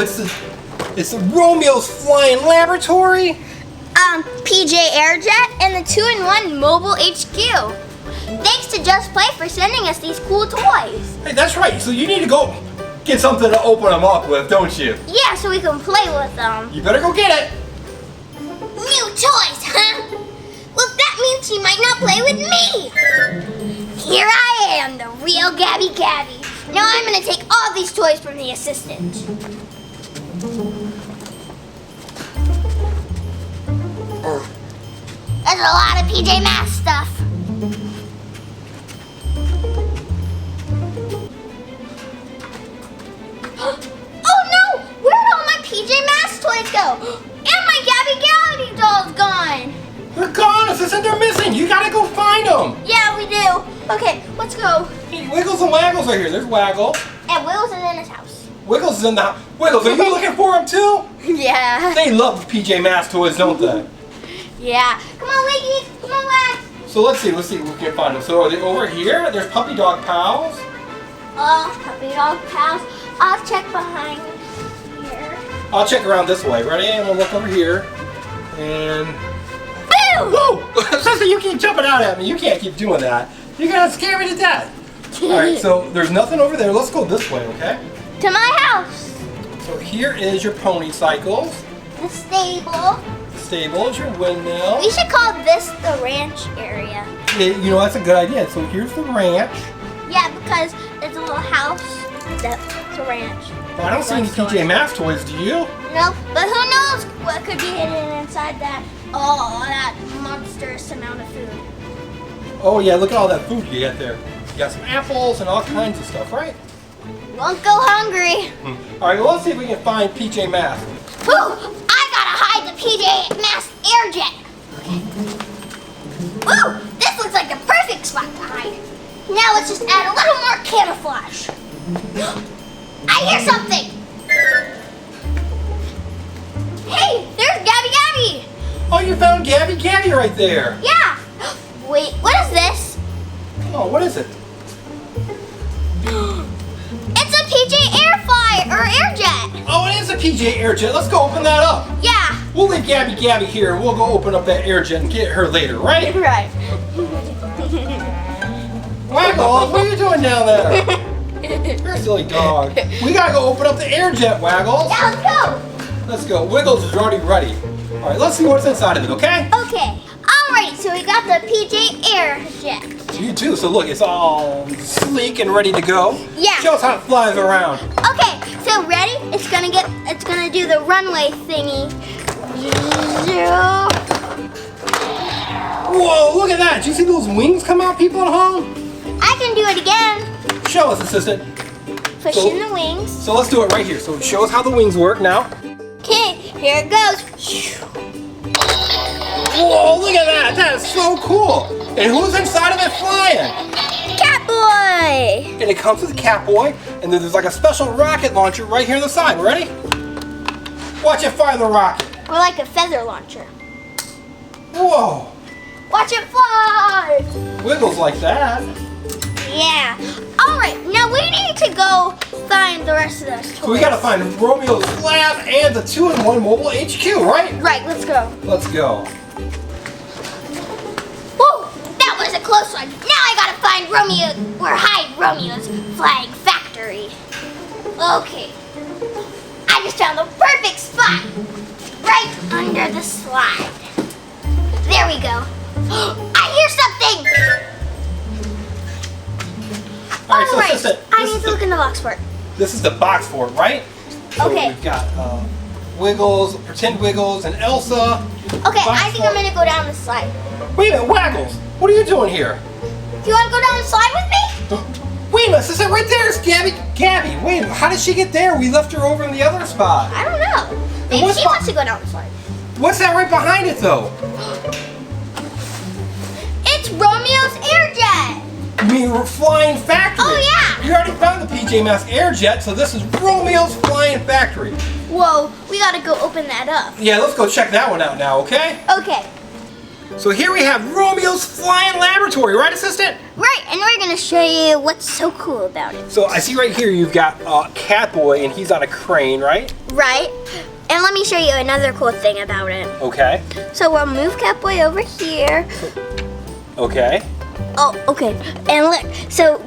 it's the Romeo's Flying Laboratory. PJ Airjet and the 2-in-1 Mobile HQ. Thanks to Just Play for sending us these cool toys. Hey, that's right. So you need to go get something to open them up with, don't you? Yeah, so we can play with them. You better go get it. New toys, huh? Well, that means she might not play with me. Here I am, the real Gabby Gabby. Now I'm gonna take all these toys from the assistant. There's a lot of PJ Masks stuff. Oh no! Where'd all my PJ Masks toys go? And my Gabby Gabby doll's gone. They're gone, assistant. They're missing. You gotta go find them. Yeah, we do. Okay, let's go. Hey, Wiggles and Waggles are here. There's Waggle. And Will's is in his house. Wiggles is in the house. Wiggles, are you looking for them too? Yeah. They love PJ Masks toys, don't they? Yeah. Come on, Wiggy. Come on, Wag. So let's see if we can find them. So are they over here? There's Puppy Dog Pals. Puppy Dog Pals. I'll check behind here. I'll check around this way. Ready? I'm gonna look over here. And Boo! whoa! Sister, you keep jumping out at me. You can't keep doing that. You're gonna scare me to death. Alright, so there's nothing over there. Let's go this way, okay? To my house. So here is your pony cycles. The stable. Stable is your windmill. We should call this the ranch area. Yeah, you know, that's a good idea. So here's the ranch. Yeah, because it's a little house that's a ranch. Well, I don't see any PJ Masks toys, do you? No, but who knows what could be hidden inside that, that monstrous amount of food. Oh yeah, look at all that food you got there. You got some apples and all kinds of stuff, right? Won't go hungry. Alright, well, let's see if we can find PJ Masks. Ooh, I gotta hide the PJ Masks Airjet. Okay. Ooh, this looks like the perfect spot to hide. Now let's just add a little more camouflage. I hear something. Hey, there's Gabby Gabby. Oh, you found Gabby Gabby right there. Yeah. Wait, what is this? Oh, what is it? It's a PJ Airjet. Oh, it is a PJ Airjet. Let's go open that up. Yeah. We'll leave Gabby Gabby here and we'll go open up that Airjet and get her later, right? Right. Waggles, what are you doing down there? You're a silly dog. We gotta go open up the Airjet, Waggles. Yeah, let's go. Let's go. Wiggles is already ready. All right, let's see what's inside of it, okay? Okay. Alright, so we got the PJ Airjet. You too. So look, it's all sleek and ready to go. Yeah. Show us how it flies around. Okay, so ready? It's gonna do the runway thingy. Whoa, look at that. Did you see those wings come out, people at home? I can do it again. Show us, assistant. Push in the wings. So let's do it right here. So show us how the wings work now. Okay, here it goes. Whoa, look at that. That is so cool. And who's inside of it flying? Catboy. And it comes with a Catboy, and then there's like a special rocket launcher right here on the side. Ready? Watch it fire the rocket. Or like a feather launcher. Whoa. Watch it fly. Wiggles like that. Yeah. Alright, now we need to go find the rest of those toys. So we gotta find Romeo's lab and the 2-in-1 mobile HQ, right? Right, let's go. Let's go. Whoa, that was a close one. Now I gotta find hide Romeo's Flying Factory. Okay. I just found the perfect spot. Right under the slide. There we go. I hear something! Alright, so Alright, assistant, I need to look in the box for it. this is the box for it, right? So Okay. we've got Wiggles, Pretend Wiggles, and Elsa. Okay, Box I think for I'm gonna go down the slide. Wait a minute, Waggles, what are you doing here? Do you wanna go down the slide with me? Wait a minute, assistant, right there is Gabby. Gabby, wait a minute, how did she get there? We left her over in the other spot. I don't know. Maybe what's she wants to go down the slide. What's that right behind it, though? It's Romeo's Airjet! You mean Flying Factory? Oh, yeah. You already found the PJ Masks Airjet, so this is Romeo's Flying Factory. Whoa, we gotta go open that up. Yeah, let's go check that one out now, okay? Okay. So here we have Romeo's Flying Laboratory, right, assistant? Right, and we're gonna show you what's so cool about it. So I see right here you've got Catboy, and he's on a crane, right? Right, and let me show you another cool thing about it. Okay. So we'll move Catboy over here. Okay. Oh, okay. And look, so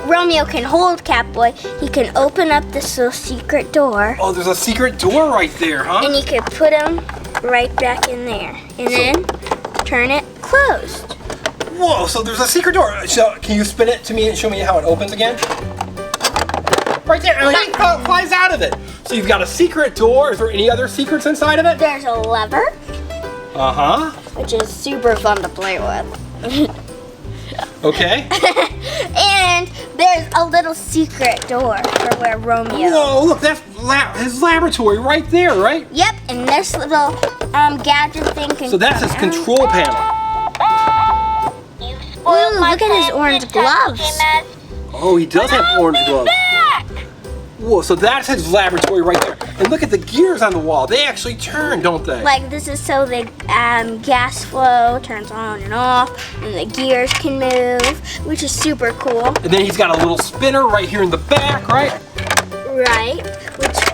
Romeo can hold Catboy. He can open up this little secret door. Oh, there's a secret door right there, huh? And you can put him right back in there. And then turn it closed. Whoa, so there's a secret door. So can you spin it to me and show me how it opens again? Right there, and he flies out of it. So you've got a secret door. Is there any other secrets inside of it? There's a lever. Uh-huh. Which is super fun to play with. Okay. And there's a little secret door for where Romeo. Whoa, look, that's his laboratory right there, right? Yep, and this little gadget thing can. So that's his control panel. Ooh, look at his orange gloves. Oh, he does have orange gloves. Whoa, so that's his laboratory right there. And look at the gears on the wall. They actually turn, don't they? Like this is so the gas flow turns on and off, and the gears can move, which is super cool. And then he's got a little spinner right here in the back, right? Right,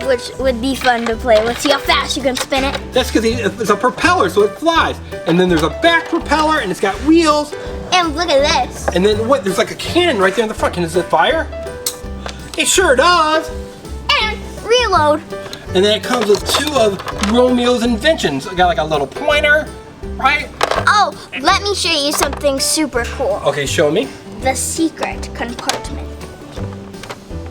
which would be fun to play with. See how fast you can spin it? That's because it's a propeller, so it flies. And then there's a back propeller, and it's got wheels. And look at this. And then what? There's like a cannon right there in the front. Does it fire? It sure does. And reload. And then it comes with two of Romeo's inventions. It got like a little pointer, right? Oh, let me show you something super cool. Okay, show me. The secret compartment.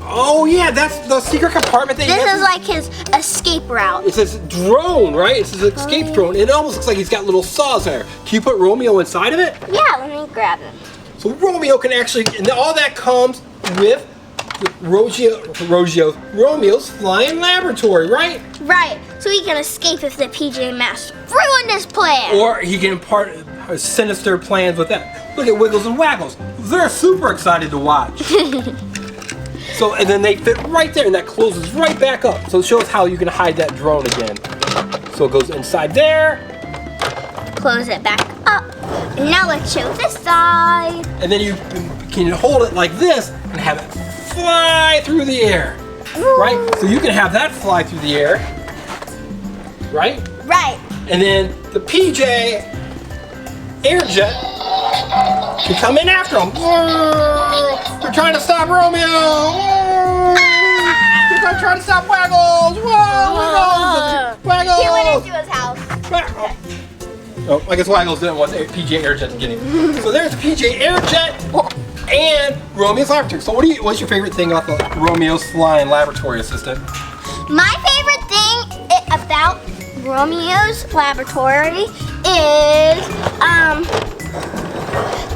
Oh yeah, that's the secret compartment that he This has. is like his escape route. It's this drone, right? It's his escape drone. It almost looks like he's got little saws there. Can you put Romeo inside of it? Yeah, let me grab him. So Romeo can actually, and all that comes with Romeo's Flying Laboratory, right? Right, so he can escape if the PJ Masks ruined his plan. Or he can impart sinister plans with that. Look at Wiggles and Waggles. They're super excited to watch. So, and then they fit right there, and that closes right back up. So it shows how you can hide that drone again. So it goes inside there. Close it back up. And now let's show this side. And then you can hold it like this and have it fly through the air. Right? So you can have that fly through the air. Right? Right. And then the PJ Airjet can come in after him. They're trying to stop Romeo. They're going to try to stop Waggles. Whoa, Waggles. He went into his house. Oh, I guess Waggles didn't want the PJ Airjet to get him. So there's the PJ Airjet and Romeo's Laboratory. So what's your favorite thing about the Romeo's Flying Laboratory, assistant? My favorite thing about Romeo's Laboratory is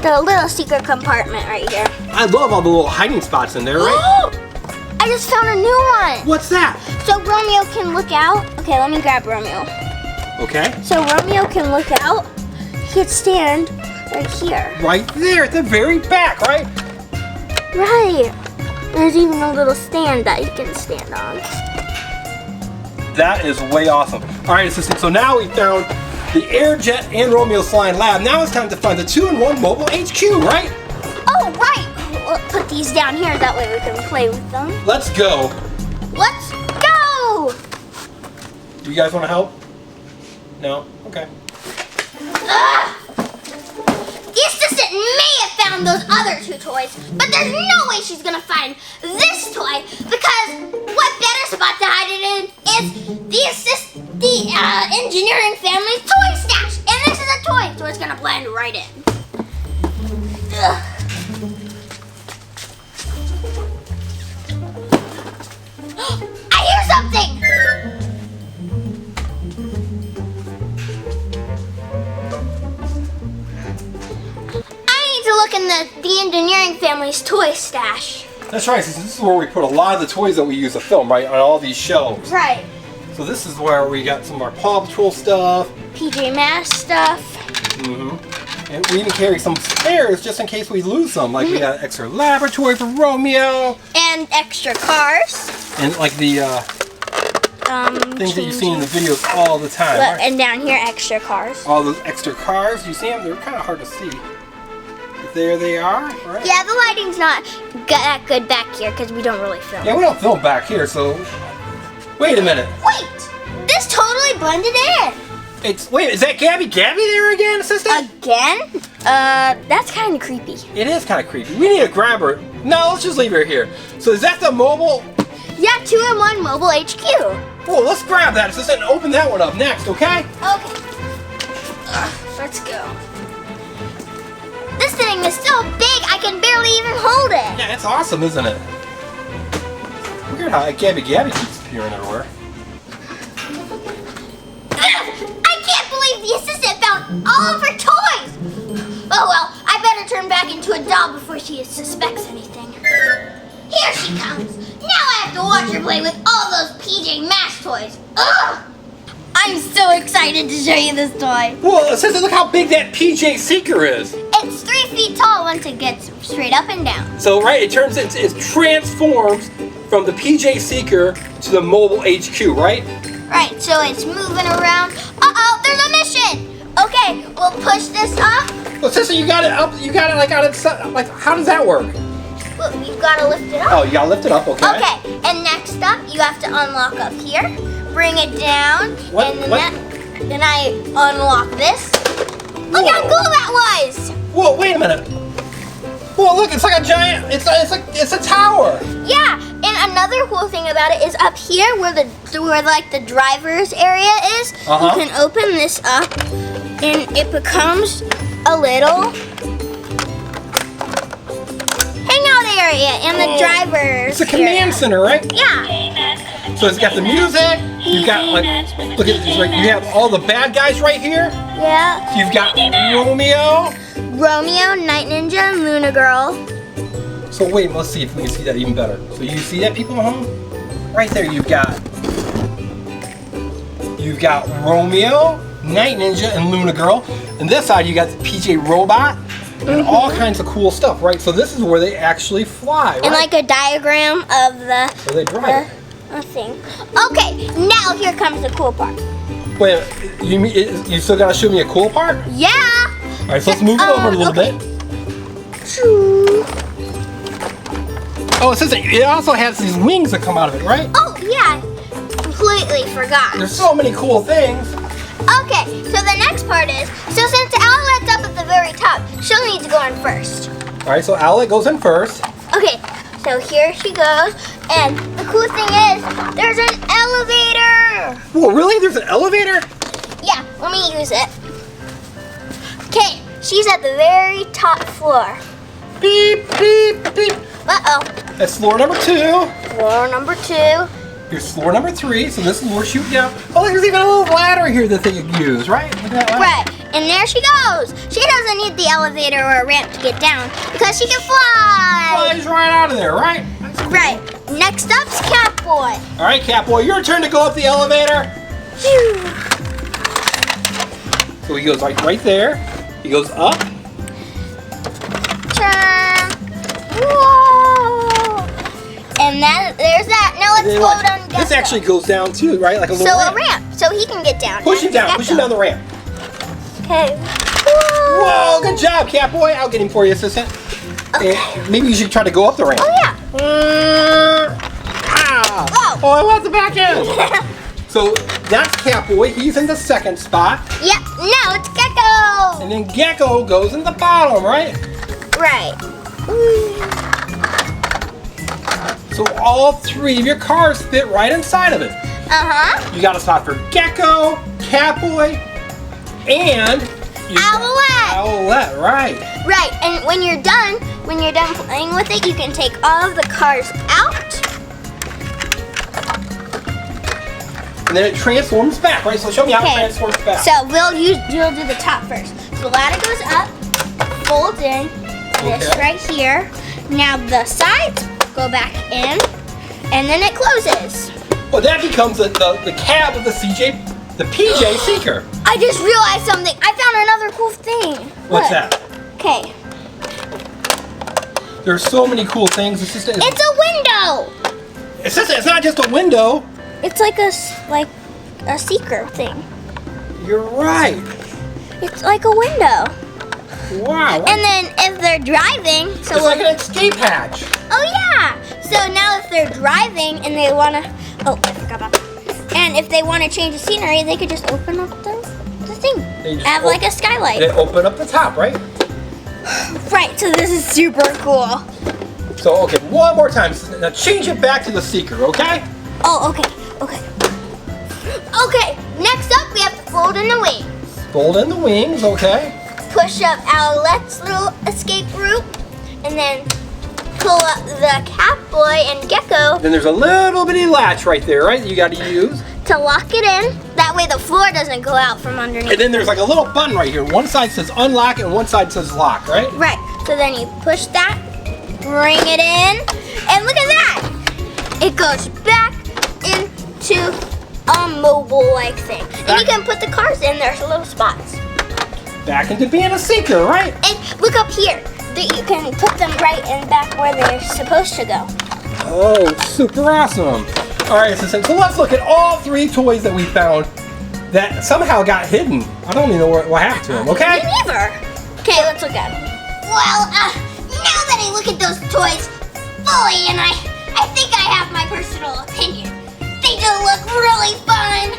the little secret compartment right here. I love all the little hiding spots in there, right? I just found a new one. What's that? So Romeo can look out. Okay, let me grab Romeo. Okay. So Romeo can look out. He can stand right here. Right there at the very back, right? Right. There's even a little stand that he can stand on. That is way awesome. All right, assistant, so now we found the Airjet and Romeo's Flying Lab. Now it's time to find the 2-in-1 mobile HQ, right? Oh, right. We'll put these down here. That way we can play with them. Let's go. Let's go. Do you guys want to help? No? Okay. The assistant may have found those other two toys, but there's no way she's gonna find this toy because what better spot to hide it in is the engineering family's toy stash, and this is a toy, so it's gonna blend right in. Ugh. I hear something. To look in the engineering family's toy stash. That's right, this is where we put a lot of the toys that we use to film, right? On all these shelves. Right. So this is where we got some of our Paw Patrol stuff. PJ Masks stuff. Mm-hmm. And we even carry some spares just in case we lose some. Like we got extra laboratory for Romeo. And extra cars. And like the things that you've seen in the videos all the time. Look, Right? and down here, extra cars. All those extra cars, you see them? They're kind of hard to see. But there they are, right? Yeah, the lighting's not that good back here because we don't really film. Yeah, we don't film back here, so... Wait a minute. Wait! This totally blended in. Wait, is that Gabby Gabby there again, assistant? Again? That's kind of creepy. It is kind of creepy. We need to grab her. No, let's just leave her here. So is that the mobile? Yeah, 2-in-1 mobile HQ. Well, let's grab that, assistant, and open that one up next, okay? Okay. Let's go. This thing is so big, I can barely even hold it. Yeah, it's awesome, isn't it? Weird how Gabby Gabby keeps appearing everywhere. I can't believe the assistant found all of her toys. Oh well, I better turn back into a doll before she suspects anything. Here she comes. Now I have to watch her play with all those PJ Masks toys. Ugh! I'm so excited to show you this toy. Well, assistant, look how big that PJ Seeker is. It's 3 feet tall once it gets straight up and down. So, right, it transforms from the PJ Seeker to the mobile HQ, right? Right, so it's moving around. Uh-oh, there's a mission. Okay, we'll push this up. Well, sister, you got it up. You got it like on its side. Like, how does that work? Look, you've got to lift it up. Oh, you gotta lift it up, okay? Okay, and next up, you have to unlock up here, bring it down, What? and then I unlock this. Look how cool that was! Whoa, wait a minute. Whoa, look, it's like a giant. It's a tower. Yeah, and another cool thing about it is up here, where the driver's area is. Uh-huh. You can open this up, and it becomes a little hangout area and the driver's It's a command center, right? Yeah. So it's got the music. You've got look at this, right? You have all the bad guys right here. Yeah. You've got Romeo. Romeo, Night Ninja, and Luna Girl. So wait, let's see if we can see that even better. So you see that, people at home? Right there, you've got Romeo, Night Ninja, and Luna Girl. And this side, you got the PJ Robot and all kinds of cool stuff, right? So this is where they actually fly, right? And like a diagram of the Where they drive. thing. Okay, now here comes the cool part. Wait, you still gotta show me a cool part? Yeah. All right, so let's move it over a little bit. Oh, it says it also has these wings that come out of it, right? Oh yeah, completely forgot. There's so many cool things. Okay, so the next part is, so since Owlette's up at the very top, she'll need to go in first. All right, so Owlette goes in first. Okay, so here she goes, and the cool thing is, there's an elevator. Whoa, really? There's an elevator? Yeah, let me use it. Okay, she's at the very top floor. Beep, beep, beep. Uh-oh. That's floor number 2. Floor number 2. Here's floor number 3, so this is where we're shooting down. Oh, look, there's even a little ladder here that they can use, right? Look at that ladder. Right, and there she goes. She doesn't need the elevator or a ramp to get down because she can fly. Flies right out of there, right? Right, next up's Catboy. All right, Catboy, your turn to go up the elevator. Phew. So he goes like right there. He goes up. Turn. Whoa. And there's that. Now let's go down. This actually goes down too, right? Like a little a ramp, so he can get down. Push him down. Push him down the ramp. Okay. Whoa, good job, Catboy. I'll get him for you, assistant. Okay. And maybe you should try to go up the ramp. Oh yeah. Ah. Whoa. Oh, I want the back end. So that's Catboy. He's in the second spot. Yep. Now it's Gecko. And then Gecko goes in the bottom, right? Right. So all 3 of your cars fit right inside of it. Uh-huh. You got a spot for Gecko, Catboy, and Owlette, right? Right, and when you're done playing with it, you can take all of the cars out. And then it transforms back, right? So show me how it transforms back. So you'll do the top first. So the ladder goes up, folds in, this right here. Now the sides go back in, and then it closes. Well, that becomes the cab of the PJ Seeker. I just realized something. I found another cool thing. What's Look. that? Okay. There's so many cool things. It's a window. It's not just a window. It's like a secret thing. You're right. It's like a window. Wow. And then if they're driving, so It's like an escape hatch. oh yeah. So now if they're driving and they wanna, oh I forgot about that. And if they wanna change the scenery, they could just open up the thing. They just Have like a skylight. They open up the top, right? Right. So this is super cool. So okay, one more time. Now change it back to the seeker, okay? Oh okay. Okay. Okay. Next up, we have to fold in the wings. Fold in the wings, okay? Push up Owlette's little escape route, and then pull up the Catboy and Gecko Then there's a little bitty latch right there, right? That you got to use. to lock it in. That way the floor doesn't go out from underneath. And then there's like a little button right here. One side says unlock and one side says lock, right? Right. So then you push that, bring it in, and look at that. It goes back into a mobile-like thing. And you can put the cars in. There's little spots. Back into being a seeker, right? And look up here. You can put them right in back where they're supposed to go. Oh, super awesome. All right, so let's look at all 3 toys that we found that somehow got hidden. I don't even know what happened to them, okay? Me neither. Okay, let's look at them. Well, now that I look at those toys fully, and I think I have my personal opinion. They do look really fun.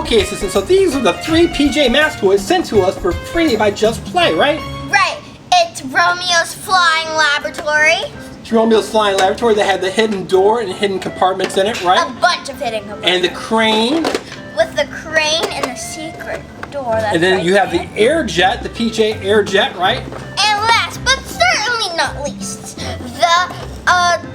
Okay, so these are the 3 PJ Masks toys sent to us for free by Just Play, right? Right. It's Romeo's Flying Laboratory. It's Romeo's Flying Laboratory that had the hidden door and hidden compartments in it, right? A bunch of hidden compartments. And the crane. With the crane and the secret door. That's And then right you have there. the air jet, the PJ air jet, right? And last, but certainly not least, the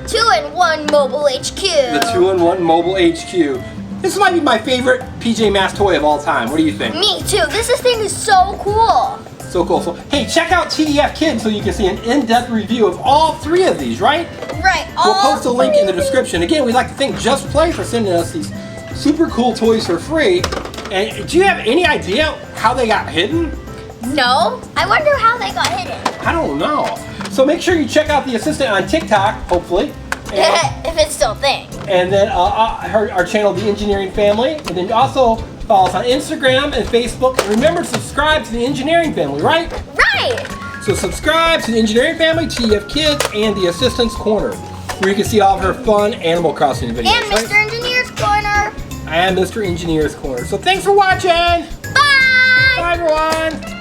2-in-1 Mobile HQ. The 2-in-1 Mobile HQ. This might be my favorite PJ Masks toy of all time. What do you think? Me too. This thing is so cool. So cool. So, hey, check out TDF Kids so you can see an in-depth review of all 3 of these, right? Right. We'll post a link in the description. Again, we'd like to thank Just Play for sending us these super cool toys for free. And do you have any idea how they got hidden? No. I wonder how they got hidden. I don't know. So make sure you check out the assistant on TikTok, hopefully. And, If it's still a thing. and then our channel, The Engineering Family. And then also follow us on Instagram and Facebook. And remember to subscribe to The Engineering Family, right? Right. So subscribe to The Engineering Family, TF Kids, and The Assistant's Corner, where you can see all of her fun Animal Crossing videos. And Mr. Engineer's Corner. And Mr. Engineer's Corner. So thanks for watching. Bye. Bye, everyone.